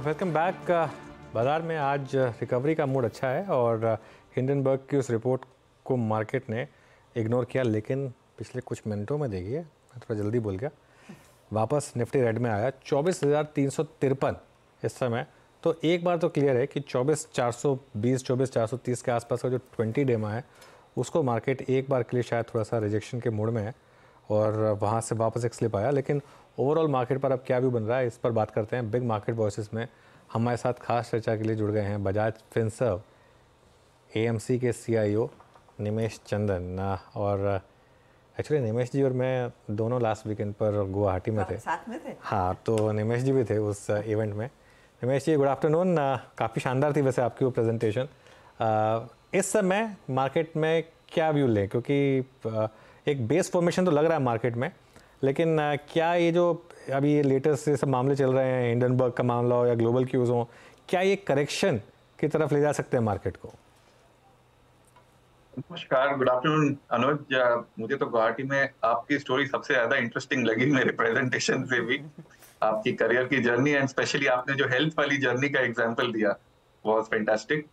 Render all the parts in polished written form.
Welcome back. बाज़ार में आज रिकवरी का मूड अच्छा है और हिंडनबर्ग की उस रिपोर्ट को मार्केट ने इग्नोर किया, लेकिन पिछले कुछ मिनटों में देखिए, मैं थोड़ा जल्दी बोल गया, वापस निफ्टी रेड में आया 24,353 इस समय। तो एक बार तो क्लियर है कि 24,420 24,430 के आसपास का जो 20 डे है उसको मार्केट एक बार के लिए शायद थोड़ा सा रिजेक्शन के मूड में है और वहाँ से वापस एक स्लिप आया। लेकिन ओवरऑल मार्केट पर अब क्या व्यू बन रहा है, इस पर बात करते हैं। बिग मार्केट वॉइसेस में हमारे साथ खास चर्चा के लिए जुड़ गए हैं बजाज फिनसर्व एएमसी के सीईओ निमेश चंदन। और एक्चुअली निमेश जी और मैं दोनों लास्ट वीकेंड पर गुवाहाटी में थे, साथ में थे। हाँ, तो निमेश जी भी थे उस इवेंट में। निमेश जी, गुड आफ्टरनून। काफ़ी शानदार थी वैसे आपकी वो प्रेजेंटेशन। इस समय मार्केट में क्या व्यू लें, क्योंकि एक बेस फॉर्मेशन तो लग रहा है मार्केट में, लेकिन क्या ये जो अभी ये लेटेस्ट ये सब मामले चल रहे हैं, हिंडनबर्ग का मामला हो या ग्लोबल क्यूज हो, क्या ये करेक्शन की तरफ ले जा सकते हैं मार्केट को? नमस्कार, गुड आफ्टरनून अनुज। मुझे तो गुवाहाटी में आपकी स्टोरी सबसे ज्यादा इंटरेस्टिंग लगी मेरे प्रेजेंटेशन से भी। आपकी करियर की जर्नी एंड स्पेशली आपने जो हेल्थ वाली जर्नी का एग्जांपल दिया वाज फैंटास्टिक।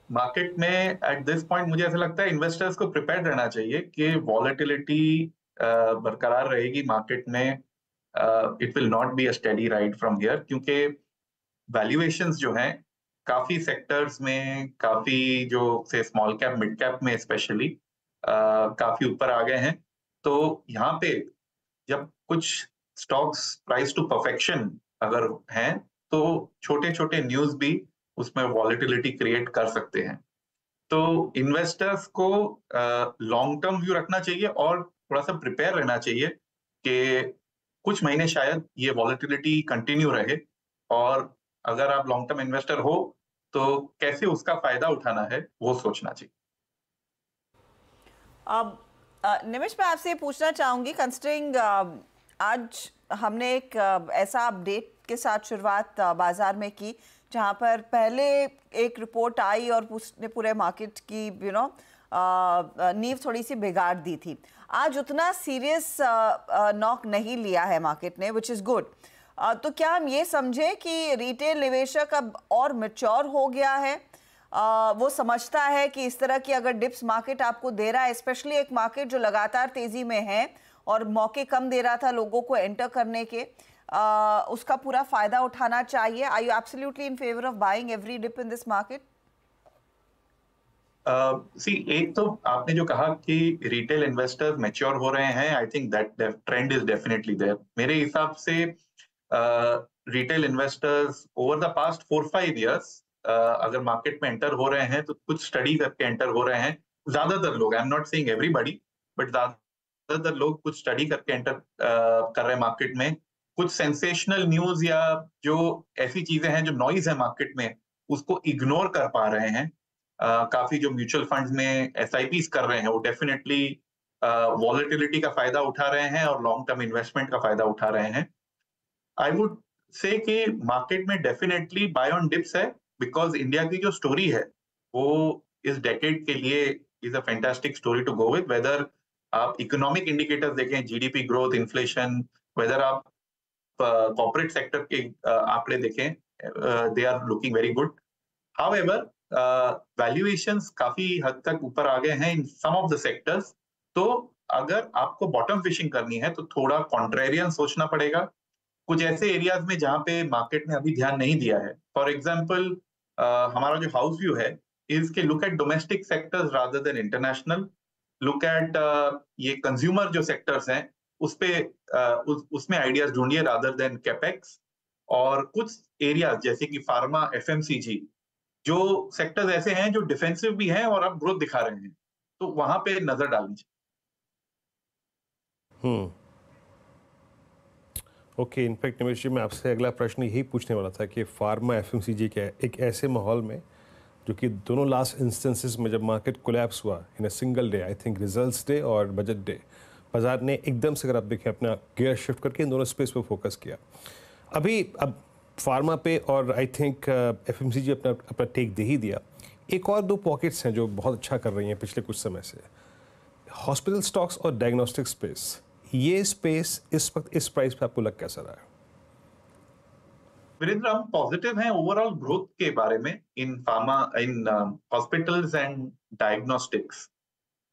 मार्केट में एट दिस पॉइंट मुझे ऐसा लगता है इन्वेस्टर्स को प्रिपेयर रहना चाहिए कि वॉलेटिलिटी बरकरार रहेगी मार्केट में। It will not be a steady ride from here, क्योंकि वैल्यूएशंस जो हैं काफी सेक्टर्स में, काफी जो से स्मॉल कैप मिड कैप में स्पेशली काफी ऊपर आ गए हैं। तो यहाँ पे जब कुछ स्टॉक्स प्राइस टू परफेक्शन अगर हैं, तो छोटे छोटे न्यूज भी उसमें वॉलेटिलिटी क्रिएट कर सकते हैं। तो इन्वेस्टर्स को लॉन्ग टर्म व्यू रखना चाहिए और थोड़ा सा प्रिपेयर रहना चाहिए कि कुछ महीने शायद ये वॉलेटिलिटी कंटिन्यू रहे, और अगर आप लॉन्ग टर्म इन्वेस्टर हो तो कैसे उसका फायदा उठाना है वो सोचना चाहिए। अब निमिष, मैं आपसे पूछना चाहूंगी, कंसिडरिंग आज हमने एक ऐसा अपडेट के साथ शुरुआत बाजार में की जहां पर पहले एक रिपोर्ट आई और उसने पूरे मार्केट की नींव थोड़ी सी बिगाड़ दी थी। आज उतना सीरियस नॉक नहीं लिया है मार्केट ने, विच इज गुड। तो क्या हम ये समझें कि रिटेल निवेशक अब और मैच्योर हो गया है? वो समझता है कि इस तरह की अगर डिप्स मार्केट आपको दे रहा है, स्पेशली एक मार्केट जो लगातार तेजी में है और मौके कम दे रहा था लोगों को एंटर करने के, उसका पूरा फायदा उठाना चाहिए? Are you absolutely in favour of buying every dip in this market? एक तो आपने जो कहा कि रिटेल इन्वेस्टर्स मैच्योर हो रहे हैं, I think that trend is definitely there. मेरे हिसाब से retail investors over the past 4-5 years अगर मार्केट में एंटर हो रहे हैं तो कुछ स्टडी करके एंटर हो रहे हैं। ज्यादातर लोग, I am not saying everybody, but ज्यादातर लोग कुछ स्टडी करके एंटर कर रहे हैं मार्केट में। कुछ सेंसेशनल न्यूज या जो ऐसी चीजें हैं जो नॉइज है मार्केट में, उसको इग्नोर कर पा रहे हैं। काफी जो म्यूचुअल फंड्स में एसआईपीज कर रहे हैं वो डेफिनेटली वॉलेटिलिटी का फायदा उठा रहे हैं और लॉन्ग टर्म इन्वेस्टमेंट का फायदा उठा रहे हैं। आई वुड से कि मार्केट में डेफिनेटली बाय ऑन डिप्स है, बिकॉज इंडिया की जो स्टोरी है वो इस डेकेड के लिए is a fantastic story to go with. Whether आप इकोनॉमिक इंडिकेटर्स देखें, जीडीपी ग्रोथ, इन्फ्लेशन, वेदर आप कॉर्पोरेट सेक्टर के आंकड़े देखें, they are looking very good. However valuations काफी हद तक ऊपर आ गए हैं in some of the sectors. तो अगर आपको बॉटम फिशिंग करनी है तो थोड़ा कॉन्ट्रेरियन सोचना पड़ेगा। कुछ ऐसे एरियाज में जहां पे मार्केट ने अभी ध्यान नहीं दिया है, फॉर एग्जांपल हमारा जो हाउस व्यू है इज के look at domestic sectors rather than international. Look at ये कंज्यूमर जो सेक्टर्स हैं उस पे उसमें आइडियाज ढूंढिए रादर देन कैपेक्स। और कुछ एरियाज जैसे कि फार्मा, एफएमसीजी, जो सेक्टर्स ऐसे हैं जो डिफेंसिव भी हैं और अब ग्रोथ दिखा रहे हैं, तो वहां पे नजर डालनी चाहिए। ओके, इनफैक्ट निमेश जी, मैं आपसे अगला प्रश्न यही पूछने वाला था कि फार्मा एफएमसीजी के एक ऐसे माहौल में जो कि दोनों लास्ट इंस्टेंसेस में जब मार्केट कोलैप्स हुआ in a single day, I think results day और बजट डे, बाजार ने एकदम से, अगर आप देखें, अपना गियर शिफ्ट करके इन दोनों स्पेस पर फोकस किया। अब फार्मा पे और आई थिंक एफएमसीजी अपना टेक दे ही दिया। एक और दो पॉकेट्स हैं जो बहुत अच्छा कर रही हैं पिछले कुछ समय से, हॉस्पिटल स्टॉक्स और डायग्नोस्टिक स्पेस। ये स्पेस इस वक्त इस प्राइस पे आपको लग कैसा रहा है? वीरेंद्र, हम पॉजिटिव हैं ओवरऑल ग्रोथ के बारे में इन pharma, in hospitals and diagnostics.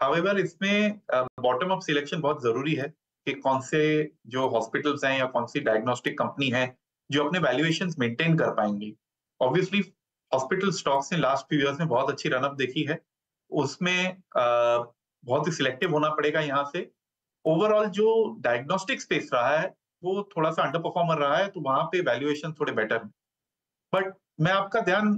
However इसमें बॉटम अप सिलेक्शन बहुत जरूरी है कि कौन से जो हॉस्पिटल्स हैं या कौन सी डायग्नोस्टिक कंपनी है जो अपने वैल्यूएशंस मेंटेन कर पाएंगी। ऑब्वियसली हॉस्पिटल स्टॉक्स ने लास्ट फ्यू इयर्स में बहुत अच्छी रनअप देखी है, उसमें बहुत ही सिलेक्टिव होना पड़ेगा यहाँ से। ओवरऑल जो डायग्नोस्टिक स्पेस रहा है वो थोड़ा सा अंडर परफॉर्मर रहा है, तो वहां पे वैल्यूएशन थोड़े बेटर है। बट मैं आपका ध्यान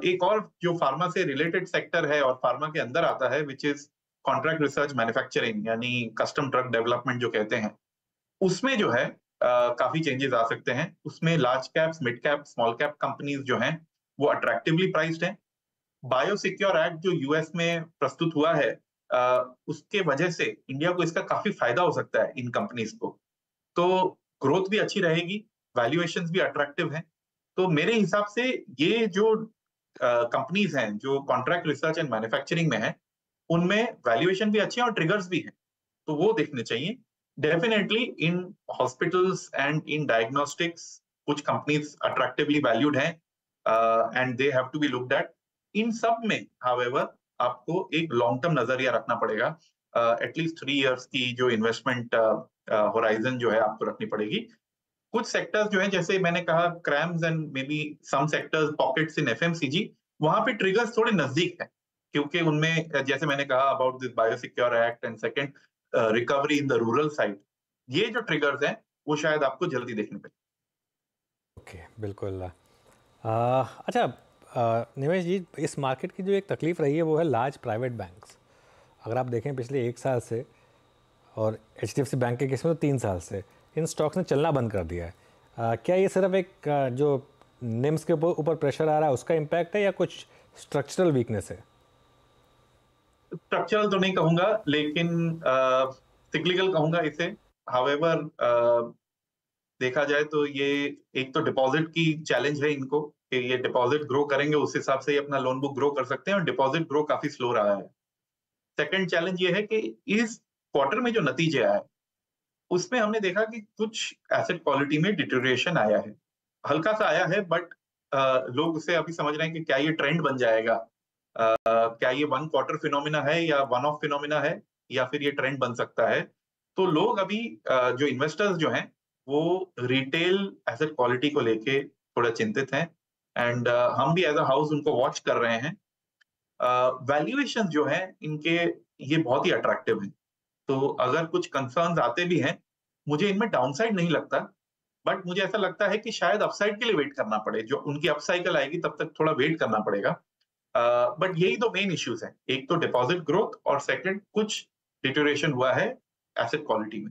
एक और जो फार्मा से रिलेटेड सेक्टर है और फार्मा के अंदर आता है, which is contract research manufacturing, यानी कस्टम ड्रग डेवलपमेंट जो कहते हैं, उसमें जो है काफी चेंजेस आ सकते हैं। उसमें large caps, mid cap, small cap companies जो हैं वो अट्रैक्टिवली प्राइस्ड हैं। बायोसिक्योर एक्ट जो यूएस में प्रस्तुत हुआ है, उसके वजह से इंडिया को इसका काफी फायदा हो सकता है इन कंपनीज को। तो ग्रोथ भी अच्छी रहेगी, वैल्यूएशंस भी अट्रैक्टिव हैं। तो मेरे हिसाब से ये जो कंपनीज हैं जो कॉन्ट्रैक्ट रिसर्च एंड मैन्युफैक्चरिंग में है, उनमें वैल्यूएशन भी अच्छे हैं और ट्रिगर्स भी हैं, तो वो देखने चाहिए। Definitely in hospitals and in diagnostics कुछ कंपनीज अट्रैक्टिवली वैल्यूड हैं and they have to be looked at. इन सब में हाउएवर आपको एक लॉन्ग टर्म नजरिया रखना पड़ेगा, एटलीस्ट 3 इयर्स की जो इन्वेस्टमेंट होराइजन जो है आपको रखनी पड़ेगी। कुछ सेक्टर्स जो है, जैसे मैंने कहा crams and maybe some sectors pockets in FMCG, वहां पे ट्रिगर्स थोड़े नजदीक है, क्योंकि उनमें जैसे मैंने कहा about this biosecure act and second recovery in the rural side, ये जो ट्रिगर्स हैं वो शायद आपको जल्दी देखने पे। ओके, बिल्कुल। अच्छा निमेश जी, इस मार्केट की जो एक तकलीफ रही है वो है लार्ज प्राइवेट बैंक्स। अगर आप देखें पिछले 1 साल से, और HDFC बैंक के केस में तो 3 साल से, इन स्टॉक्स ने चलना बंद कर दिया है। क्या ये सिर्फ एक जो निम्स के ऊपर प्रेशर आ रहा है उसका इम्पैक्ट है, या कुछ स्ट्रक्चरल वीकनेस है? स्ट्रक्चरल तो नहीं कहूंगा, लेकिन सिक्लिकल कहूंगा इसे। हाउएवर देखा जाए तो ये एक तो डिपॉजिट की चैलेंज है इनको कि ये डिपॉजिट ग्रो करेंगे, उस हिसाब से ही अपना लोन बुक ग्रो कर सकते हैं, और डिपॉजिट ग्रो काफी स्लो रहा है। सेकंड चैलेंज ये है कि इस क्वार्टर में जो नतीजे आए उसमें हमने देखा कि कुछ एसेट क्वालिटी में डिटेरियोरेशन आया है, हल्का सा आया है, बट लोग उसे अभी समझ रहे हैं कि क्या ये ट्रेंड बन जाएगा, क्या ये 1 क्वार्टर फिनोमिना है या 1 ऑफ फिनोमिना है, या फिर ये ट्रेंड बन सकता है। तो लोग अभी जो इन्वेस्टर्स जो हैं वो रिटेल एसेट क्वालिटी को लेके थोड़ा चिंतित हैं, एंड हम भी एज अ हाउस उनको वॉच कर रहे हैं। वैल्यूएशन जो है इनके ये बहुत ही अट्रैक्टिव है, तो अगर कुछ कंसर्न्स आते भी हैं, मुझे इनमें डाउनसाइड नहीं लगता, बट मुझे ऐसा लगता है कि शायद अपसाइड के लिए वेट करना पड़े, जो उनकी अपसाइकिल आएगी तब तक थोड़ा वेट करना पड़ेगा। बट यही दो मेन इश्यूज हैं, एक तो डिपॉजिट ग्रोथ और सेकंड कुछ डिटेरियोरेशन हुआ है एसेट क्वालिटी में।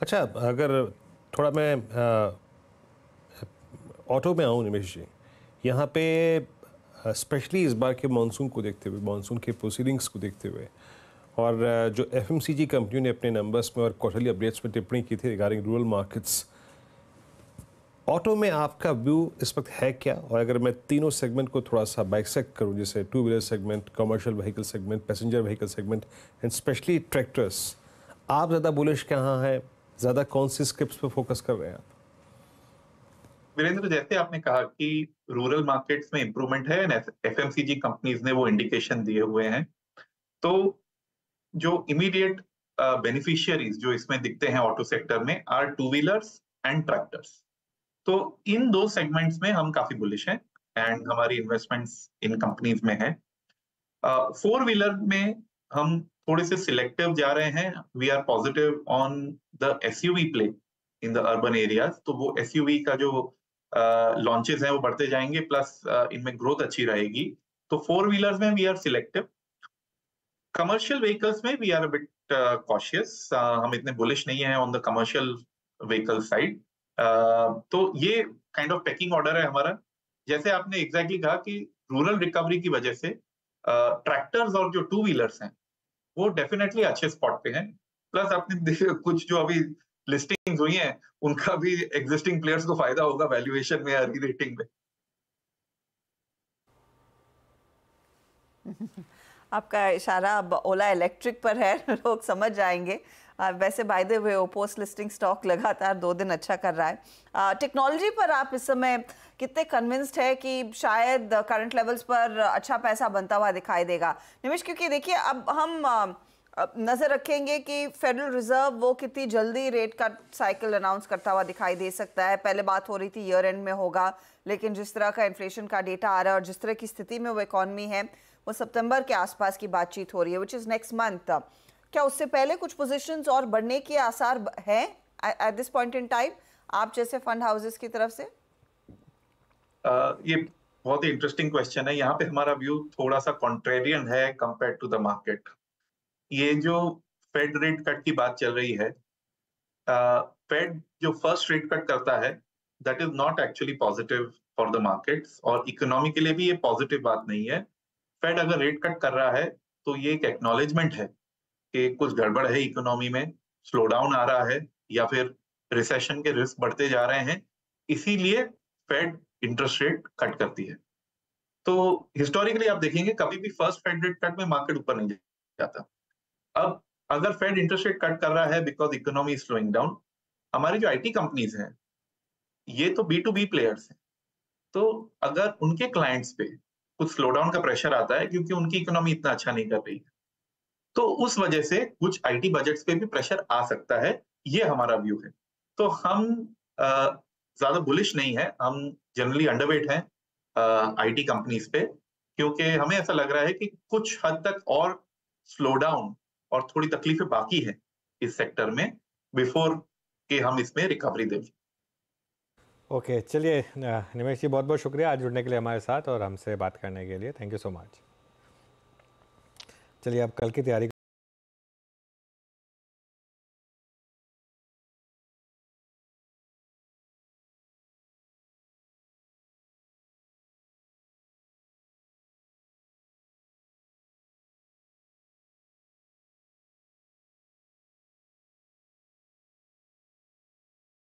अच्छा, अगर थोड़ा मैं ऑटो में आऊँ निमेश जी, यहाँ पे स्पेशली इस बार के मानसून को देखते हुए, मानसून के प्रोसीडिंग्स को देखते हुए, और जो FMCG कंपनियों ने अपने नंबर्स में और क्वार्टरली अपडेट्स में टिप्पणी की थी रिगार्डिंग रूरल मार्केट्स, ऑटो में आपका व्यू इस वक्त है क्या? और अगर मैं तीनों सेगमेंट को थोड़ा सा बाइसेक्ट करूं, जैसे 2 wheeler segment, commercial vehicle segment, passenger vehicle segment and specially tractors, आप ज़्यादा बुलिश कहाँ हैं? ज़्यादा कौन सी स्क्रिप्ट्स पे फोकस कर रहे हैं आप? वीरेंद्र, जैसे आपने कहा कि रूरल मार्केट्स में इंप्रूवमेंट है, FMCG कंपनीज ने वो इंडिकेशन दिए हुए हैं, तो जो इमीडिएट बेनिफिशियरीज जो इसमें दिखते हैं ऑटो सेक्टर में आर 2 व्हीलर्स एंड ट्रैक्टर्स। तो इन 2 सेगमेंट्स में हम काफी बुलिश हैं एंड हमारी इन्वेस्टमेंट्स इन कंपनीज में है। 4 व्हीलर में हम थोड़े से सिलेक्टिव जा रहे हैं, we are positive on the SUV play in the urban areas, तो वो SUV का जो लॉन्चेस हैं वो बढ़ते जाएंगे, प्लस इनमें ग्रोथ अच्छी रहेगी, तो 4 व्हीलर्स में we are selective. Commercial vehicles में we are a bit cautious, हम इतने बुलिश नहीं है on the commercial vehicle side. तो ये काइंड ऑफ पैकिंग ऑर्डर है हमारा। जैसे आपने एग्जैक्टली कहा कि रूरल रिकवरी की वजह से ट्रैक्टर्स और जो 2 व्हीलर्स हैं वो डेफिनेटली अच्छे स्पॉट पे हैं, प्लस आपने कुछ जो अभी लिस्टिंग्स हुई हैं उनका भी एग्जिस्टिंग प्लेयर्स को फायदा होगा वैल्यूएशन में या री-रेटिंग में। आपका इशारा अब ओला इलेक्ट्रिक पर है, लोग समझ जाएंगे। वैसे by the way post listing stock लगातार 2 दिन अच्छा कर रहा है। टेक्नोलॉजी पर आप इस समय कितने कन्विंस्ड है कि शायद करंट लेवल्स पर अच्छा पैसा बनता हुआ दिखाई देगा निवेश? क्योंकि देखिए अब हम नजर रखेंगे कि फेडरल रिजर्व वो कितनी जल्दी रेट कट साइकिल अनाउंस करता हुआ दिखाई दे सकता है। पहले बात हो रही थी ईयर एंड में होगा, लेकिन जिस तरह का इन्फ्लेशन का डेटा आ रहा है और जिस तरह की स्थिति में वो इकॉनमी है, वो सितंबर के आसपास की बातचीत हो रही है, विच इज नेक्स्ट मंथ। क्या उससे पहले कुछ पोजीशंस और बढ़ने के आसार हैं at this point in time आप जैसे फंड हाउसेस की तरफ से? ये बहुत ही इंटरेस्टिंग क्वेश्चन है। यहाँ पे हमारा व्यू थोड़ा सा कॉन्ट्रेरियन है कंपेयर टू द मार्केट। ये जो फेड रेट कट की बात चल रही है, फेड जो फर्स्ट रेट कट करता है, that is not actually positive for the markets, और इकोनॉमी के लिए भी ये पॉजिटिव बात नहीं है। फेड अगर रेट कट कर रहा है तो ये एक एक्नॉलेजमेंट है कि कुछ गड़बड़ है इकोनॉमी में, स्लो डाउन आ रहा है या फिर रिसेशन के रिस्क बढ़ते जा रहे हैं, इसीलिए फेड इंटरेस्ट रेट कट करती है। तो हिस्टोरिकली आप देखेंगे कभी भी फर्स्ट फेड रेट कट में मार्केट ऊपर नहीं जाता। अब अगर फेड इंटरेस्ट रेट कट कर रहा है because economy is slowing down, हमारी जो आईटी कंपनीज हैं ये तो B2B प्लेयर्स हैं, तो अगर उनके क्लाइंट्स पे कुछ स्लो डाउन का प्रेशर आता है क्योंकि उनकी इकोनॉमी इतना अच्छा नहीं कर रही है, तो उस वजह से कुछ आईटी बजट्स पे भी प्रेशर आ सकता है। ये हमारा व्यू है। तो हम ज्यादा बुलिश नहीं है, हम जनरली अंडरवेट हैं आईटी कंपनीज पे, क्योंकि हमें ऐसा लग रहा है कि कुछ हद तक और स्लो डाउन और थोड़ी तकलीफें बाकी है इस सेक्टर में बिफोर कि हम इसमें रिकवरी दें। ओके, चलिए निमेश जी, बहुत बहुत शुक्रिया आज जुड़ने के लिए हमारे साथ और हमसे बात करने के लिए। Thank you so much. चलिए अब कल की तैयारी